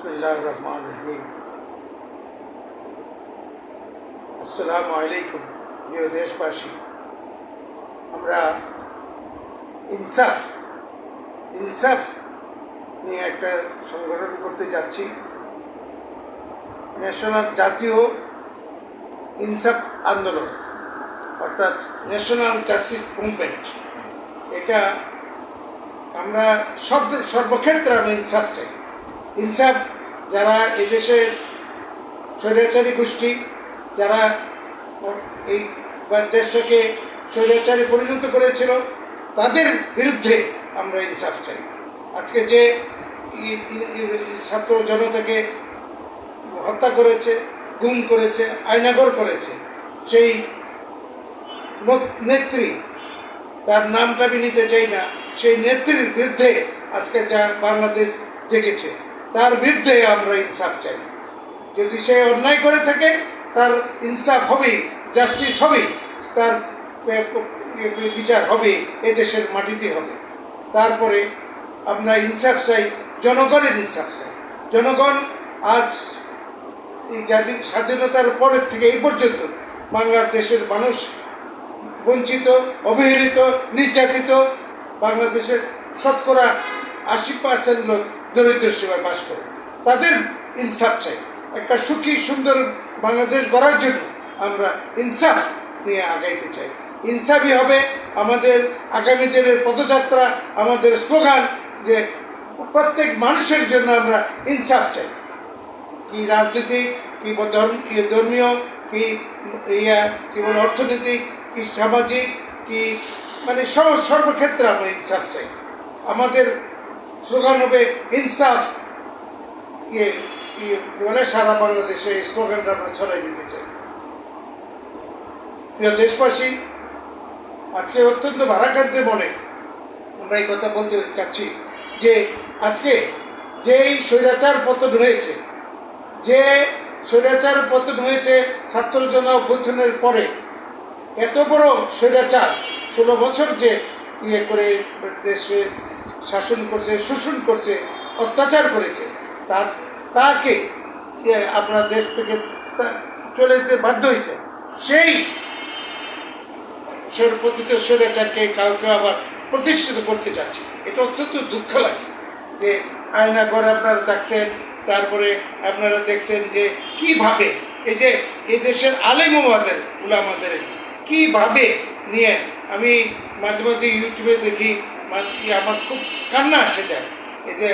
বিসমিল্লাহির রহমানির রহিম। আসসালামু আলাইকুম প্রিয় দেশবাসী। আমরা ইনসাফ নিয়ে একটা সংগঠন করতে যাচ্ছি, জাতীয় ইনসাফ আন্দোলন, অর্থাৎ ন্যাশনাল জাস্টিস মুভমেন্ট। এটা আমরা সর্বক্ষেত্রে আমরা ইনসাফ চাই। ইনসাফ যারা এদেশের স্বৈরাচারী গোষ্ঠী, যারা এই দেশকে স্বৈরাচারী পরিণত করেছিল, তাদের বিরুদ্ধে আমরা ইনসাফ চাই। আজকে যে ছাত্র জনতাকে হত্যা করেছে, গুম করেছে, আয়নাঘর করেছে, সেই নেত্রী, তার নামটা আমি নিতে চাই না, সেই নেত্রীর বিরুদ্ধে আজকে যা বাংলাদেশ জেগেছে, তার বিরুদ্ধে আমরা ইনসাফ চাই। যদি সে অন্যায় করে থাকে, তার ইনসাফ হবে, জাস্টিস হবে, তার বিচার হবে, এদেশের মাটিতে হবে। তারপরে আমরা ইনসাফ চাই, জনগণের ইনসাফ চাই। জনগণ আজ এই জাতির স্বাধীনতার পরের থেকে এই পর্যন্ত বাংলাদেশের মানুষ বঞ্চিত, অবহেলিত, নির্যাতিত। বাংলাদেশের শতকরা 80% লোক দরিদ্র সীমায় বাস করে। তাদের ইনসাফ চাই। একটা সুখী সুন্দর বাংলাদেশ গড়ার জন্য আমরা ইনসাফ নিয়ে আগাইতে চাই। ইনসাফই হবে আমাদের আগামী দিনের পদযাত্রা, আমাদের স্লোগান, যে প্রত্যেক মানুষের জন্য আমরা ইনসাফ চাই। কি রাজনীতিক, কি ধর্মীয়, কি বলে অর্থনৈতিক, কি সামাজিক, কি মানে সর্বক্ষেত্রে আমরা ইনসাফ চাই। আমাদের স্লোগান হবে ইনসাফ, বলে সারা বাংলাদেশে এই স্লোগানটা আমরা ছড়াই দিতে চাই। প্রিয় দেশবাসী, আজকে অত্যন্ত ভারাক্রান্ত মনে আমরা এই কথা বলতে চাচ্ছি যে আজকে যেই স্বৈরাচার পতন হয়েছে, ছাত্র জন অভ্যুত্থানের পরে, এত বড় স্বৈরাচার 16 বছর যে করে দেশে শাসন করছে, শোষণ করছে, অত্যাচার করেছে, তাকে আপনার দেশ থেকে চলে যেতে বাধ্য হয়েছে। সেই পতিত স্বৈরাচারকে কাউকে আবার প্রতিষ্ঠিত করতে চাচ্ছে। এটা অত্যন্ত দুঃখ লাগে যে আয়নাঘর আপনারা দেখছেন, তারপরে আপনারা দেখছেন যে কিভাবে এই যে এই দেশের উলামাদের কিভাবে নিয়ে, আমি মাঝে মাঝে ইউটিউবে দেখি, আমার খুব কান্না আসে যায়। এই যে